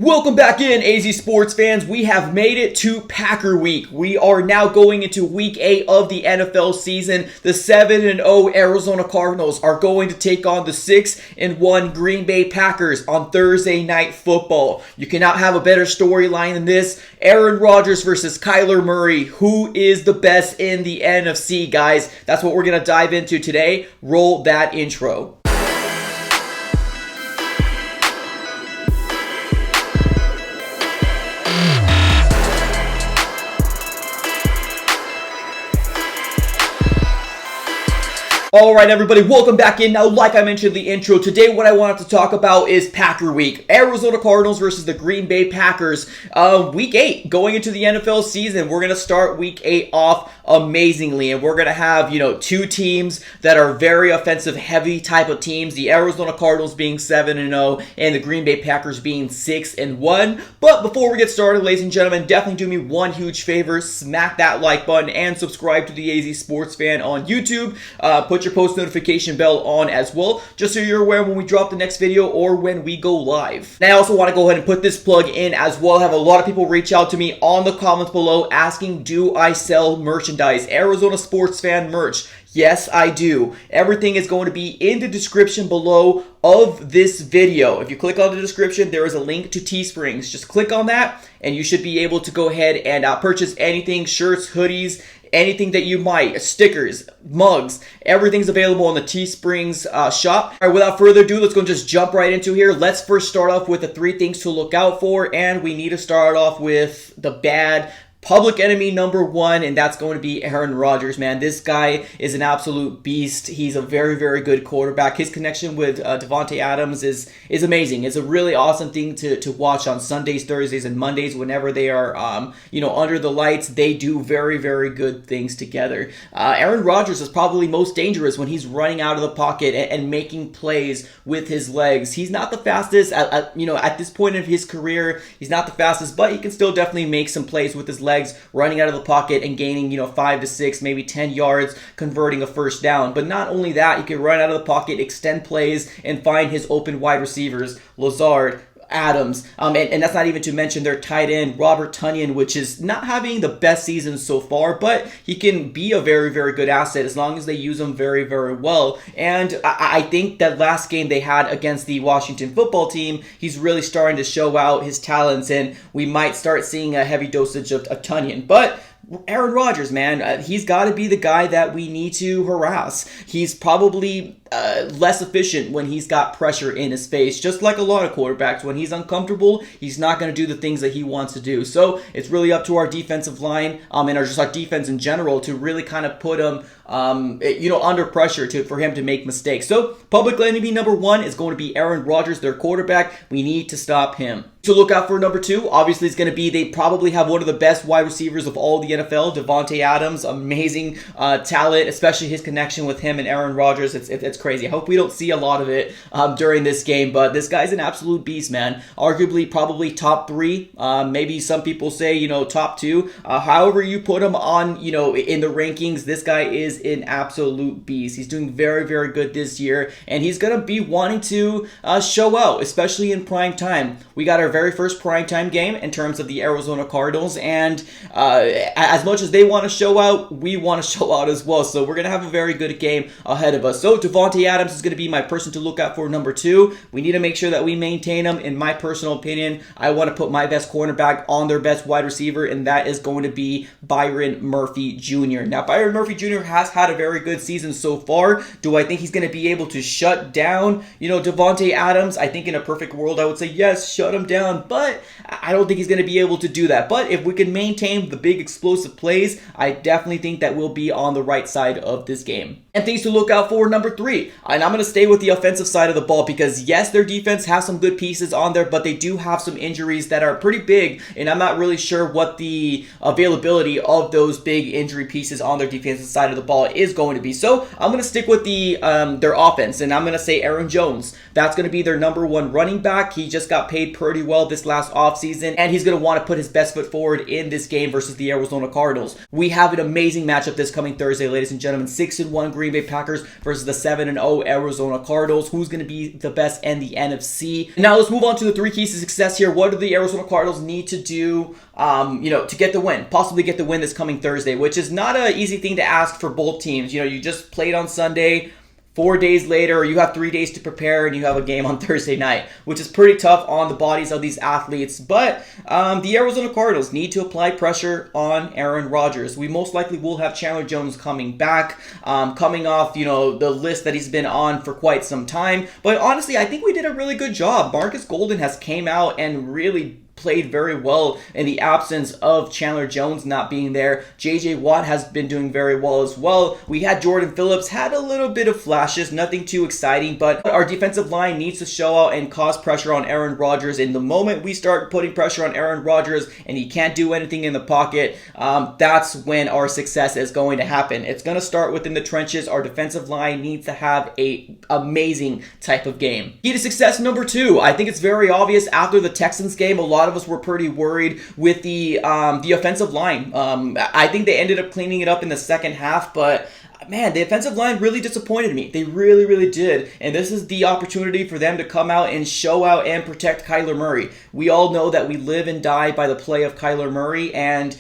Welcome back in, AZ Sports fans. We have made it to Packer Week. We are now going into Week 8 of the NFL season. The 7-0 Arizona Cardinals are going to take on the 6-1 Green Bay Packers on Thursday Night Football. You cannot have a better storyline than this. Aaron Rodgers versus Kyler Murray. Who is the best in the NFC, guys? That's what we're going to dive into today. Roll that intro. Alright everybody, welcome back in. Now, like I mentioned in the intro, today what I wanted to talk about is Packer Week. Arizona Cardinals versus the Green Bay Packers. Week 8, going into the NFL season. We're going to start Week 8 off amazingly, and we're going to have, two teams that are very offensive heavy type of teams. The Arizona Cardinals being 7-0 and the Green Bay Packers being 6-1. But before we get started, ladies and gentlemen, definitely do me one huge favor. Smack that like button and subscribe to the AZ Sports Fan on YouTube. Put your post notification bell on as well, just so you're aware when we drop the next video or when we go live. And I also want to go ahead and put this plug in as well. I have a lot of people reach out to me on the comments below asking, do I sell merchandise? Arizona Sports Fan merch. Yes, I do. Everything is going to be in the description below of this video. If you click on the description, there is a link to Teesprings. Just click on that and you should be able to go ahead and purchase anything, shirts, hoodies, anything that you might, stickers, mugs, everything's available on the Teesprings shop. All right, without further ado, let's go and just jump right into here. Let's first start off with the 3 things to look out for, and we need to start off with the bad public enemy number 1, and that's going to be Aaron Rodgers, man. This guy is an absolute beast. He's a very, very good quarterback. His connection with Davante Adams is amazing. It's a really awesome thing to watch on Sundays, Thursdays, and Mondays whenever they are, under the lights. They do very, very good things together. Aaron Rodgers is probably most dangerous when he's running out of the pocket and making plays with his legs. He's not the fastest at this point of his career. He's not the fastest, but he can still definitely make some plays with his legs, running out of the pocket and gaining 5 to 6, maybe 10 yards, converting a first down. But not only that, he can run out of the pocket, extend plays, and find his open wide receivers, Lazard, Adams, and that's not even to mention their tight end, Robert Tonyan, which is not having the best season so far, but he can be a very, very good asset as long as they use him very, very well. And I think that last game they had against the Washington football team, he's really starting to show out his talents, and we might start seeing a heavy dosage of Tonyan. But Aaron Rodgers, man, he's got to be the guy that we need to harass. He's probably less efficient when he's got pressure in his face, just like a lot of quarterbacks. When he's uncomfortable, he's not going to do the things that he wants to do. So it's really up to our defensive line and just our defense in general to really kind of put him under pressure for him to make mistakes. So public enemy number 1 is going to be Aaron Rodgers, their quarterback. We need to stop him. To look out for number 2, obviously, it's going to be, they probably have one of the best wide receivers of all the NFL, Davante Adams. Amazing talent, especially his connection with him and Aaron Rodgers. It's crazy. I hope we don't see a lot of it during this game, but this guy's an absolute beast, man. Arguably, probably top 3. Maybe some people say, top 2. However you put him on, in the rankings, this guy is an absolute beast. He's doing very, very good this year, and he's going to be wanting to show out, especially in prime time. We got our very first primetime game in terms of the Arizona Cardinals, and as much as they want to show out, we want to show out as well. So we're going to have a very good game ahead of us. So Davante Adams is going to be my person to look out for number 2. We need to make sure that we maintain him. In my personal opinion, I want to put my best cornerback on their best wide receiver, and that is going to be Byron Murphy Jr. Now, Byron Murphy Jr. has had a very good season so far. Do I think he's going to be able to shut down, Davante Adams? I think in a perfect world, I would say yes, shut him down, but I don't think he's going to be able to do that. But if we can maintain the big explosive plays, I definitely think that we'll be on the right side of this game. And things to look out for number 3, and I'm going to stay with the offensive side of the ball because yes, their defense has some good pieces on there, but they do have some injuries that are pretty big, and I'm not really sure what the availability of those big injury pieces on their defensive side of the ball is going to be. So I'm going to stick with their offense, and I'm going to say Aaron Jones. That's going to be their number 1 running back. He just got paid pretty well this last offseason, and he's going to want to put his best foot forward in this game versus the Arizona Cardinals. We have an amazing matchup this coming Thursday, ladies and gentlemen. 6-1 Green Bay Packers versus the 7-0 Arizona Cardinals. Who's going to be the best in the NFC? Now let's move on to the 3 keys to success here. What do the Arizona Cardinals need to do to get the win, possibly get the win this coming Thursday, which is not an easy thing to ask for both teams. You just played on Sunday. 4 days later, you have 3 days to prepare, and you have a game on Thursday night, which is pretty tough on the bodies of these athletes. But the Arizona Cardinals need to apply pressure on Aaron Rodgers. We most likely will have Chandler Jones coming back, coming off the list that he's been on for quite some time. But honestly, I think we did a really good job. Marcus Golden has came out and really played very well in the absence of Chandler Jones not being there. J.J. Watt has been doing very well as well. We had Jordan Phillips, had a little bit of flashes, nothing too exciting, but our defensive line needs to show out and cause pressure on Aaron Rodgers. And the moment we start putting pressure on Aaron Rodgers and he can't do anything in the pocket, that's when our success is going to happen. It's going to start within the trenches. Our defensive line needs to have an amazing type of game. Key to success number 2. I think it's very obvious after the Texans game, a lot of us were pretty worried with the offensive line. I think they ended up cleaning it up in the second half, but man, the offensive line really disappointed me. They really, really did. And this is the opportunity for them to come out and show out and protect Kyler Murray. We all know that we live and die by the play of Kyler Murray, and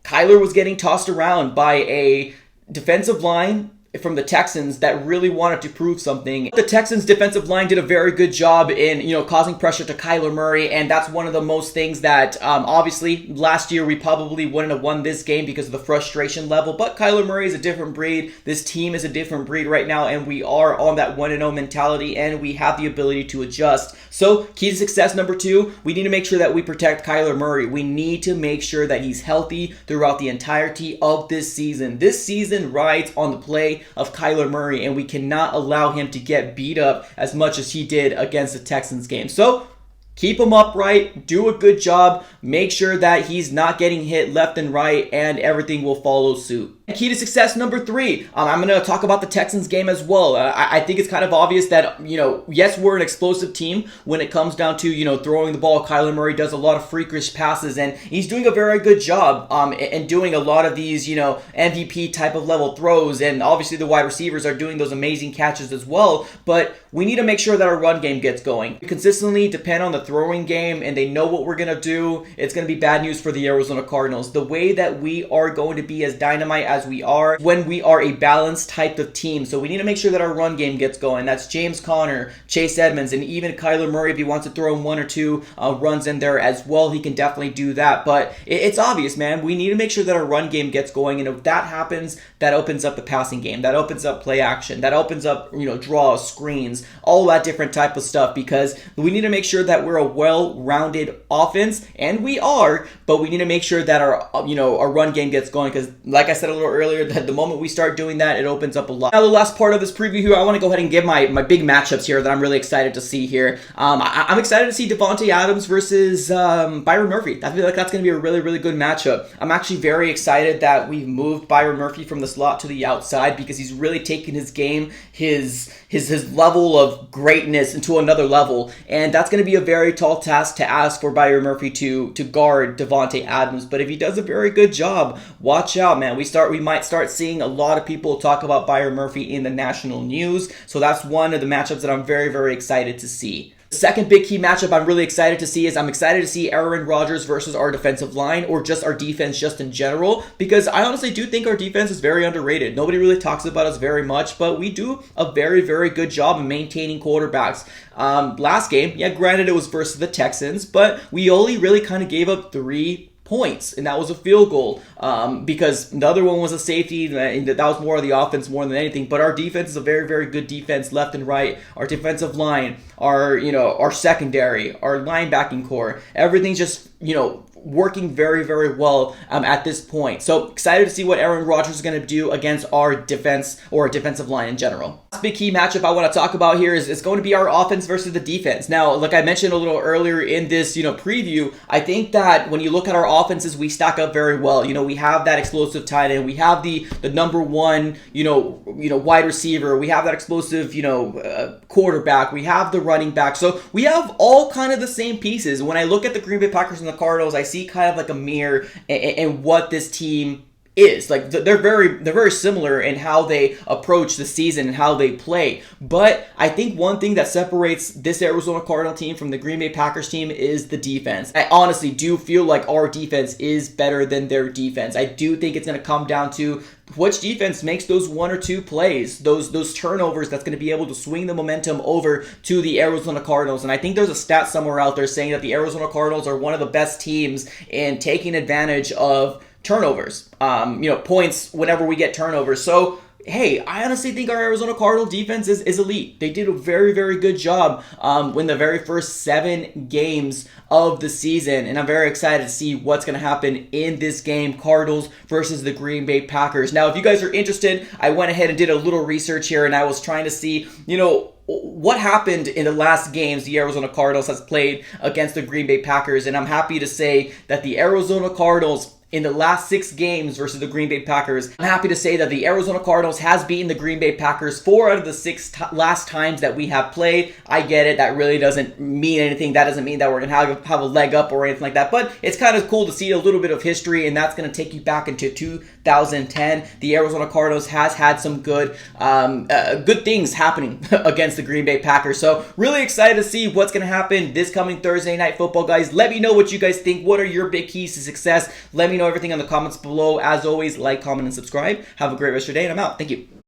Kyler was getting tossed around by a defensive line from the Texans that really wanted to prove something. The Texans defensive line did a very good job in, causing pressure to Kyler Murray, and that's one of the most things that, obviously, last year we probably wouldn't have won this game because of the frustration level, but Kyler Murray is a different breed. This team is a different breed right now, and we are on that 1-0 mentality, and we have the ability to adjust. So, key to success number 2, we need to make sure that we protect Kyler Murray. We need to make sure that he's healthy throughout the entirety of this season. This season rides on the play of Kyler Murray, and we cannot allow him to get beat up as much as he did against the Texans game. So keep him upright, do a good job, make sure that he's not getting hit left and right, and everything will follow suit. Key to success number 3, I'm going to talk about the Texans game as well. I think it's kind of obvious that, yes, we're an explosive team when it comes down to, throwing the ball. Kyler Murray does a lot of freakish passes, and he's doing a very good job in doing a lot of these, MVP type of level throws, and obviously the wide receivers are doing those amazing catches as well, but we need to make sure that our run game gets going. We consistently depend on the throwing game, and they know what we're going to do. It's going to be bad news for the Arizona Cardinals. The way that we are going to be as dynamite as we are when we are a balanced type of team. So we need to make sure that our run game gets going. That's James Conner, Chase Edmonds, and even Kyler Murray. If he wants to throw in 1 or 2 runs in there as well, he can definitely do that. But it's obvious, man. We need to make sure that our run game gets going. And if that happens, that opens up the passing game. That opens up play action. That opens up, draws, screens, all that different type of stuff, because we need to make sure that we're a well-rounded offense, and we are, but we need to make sure that our run game gets going, because like I said a little earlier, that the moment we start doing that, it opens up a lot. Now, the last part of this preview here, I want to go ahead and give my big matchups here that I'm really excited to see here. I'm excited to see Davante Adams versus Byron Murphy. I feel like that's going to be a really, really good matchup. I'm actually very excited that we've moved Byron Murphy from the slot to the outside, because he's really taken his game, his level of greatness into another level, and that's going to be a very tall task to ask for Byron Murphy to guard Davante Adams. But if he does a very good job, watch out, man. We might start seeing a lot of people talk about Byron Murphy in the national news. So that's one of the matchups that I'm very, very excited to see. The second big key matchup I'm really excited to see is I'm excited to see Aaron Rodgers versus our defensive line, or just our defense just in general, because I honestly do think our defense is very underrated. Nobody really talks about us very much, but we do a very, very good job of maintaining quarterbacks. Last game, yeah, granted it was versus the Texans, but we only really kind of gave up 3 points, and that was a field goal, because the other one was a safety, and that was more of the offense more than anything. But our defense is a very, very good defense, left and right. Our defensive line, our secondary, our linebacking core, everything's just working very, very well at this point. So excited to see what Aaron Rodgers is going to do against our defense or defensive line in general. Last big key matchup I want to talk about here is going to be our offense versus the defense. Now, like I mentioned a little earlier in this, preview, I think that when you look at our offenses, we stack up very well. We have that explosive tight end, we have the number one, wide receiver, we have that explosive, quarterback, we have the running back. So we have all kind of the same pieces. When I look at the Green Bay Packers and the Cardinals, I see kind of like a mirror in what this team is. Like they're very similar in how they approach the season and how they play. But I think one thing that separates this Arizona Cardinal team from the Green Bay Packers team is the defense. I honestly do feel like our defense is better than their defense. I do think it's going to come down to which defense makes those one or two plays, those turnovers that's going to be able to swing the momentum over to the Arizona Cardinals. And I think there's a stat somewhere out there saying that the Arizona Cardinals are one of the best teams in taking advantage of turnovers, points whenever we get turnovers. So, hey, I honestly think our Arizona Cardinal defense is elite. They did a very, very good job in the very first 7 games of the season, and I'm very excited to see what's going to happen in this game, Cardinals versus the Green Bay Packers. Now, if you guys are interested, I went ahead and did a little research here, and I was trying to see, what happened in the last games the Arizona Cardinals has played against the Green Bay Packers, and I'm happy to say that the Arizona Cardinals in the last 6 games versus the Green Bay Packers, I'm happy to say that the Arizona Cardinals has beaten the Green Bay Packers 4 out of the 6 last times that we have played. I get it. That really doesn't mean anything. That doesn't mean that we're going to have a leg up or anything like that. But it's kind of cool to see a little bit of history, and that's going to take you back into 2010. The Arizona Cardinals has had some good things happening against the Green Bay Packers. So really excited to see what's going to happen this coming Thursday Night Football, guys. Let me know what you guys think. What are your big keys to success? Let me know everything in the comments below. As always, like, comment, and subscribe. Have a great rest of your day, and I'm out. Thank you.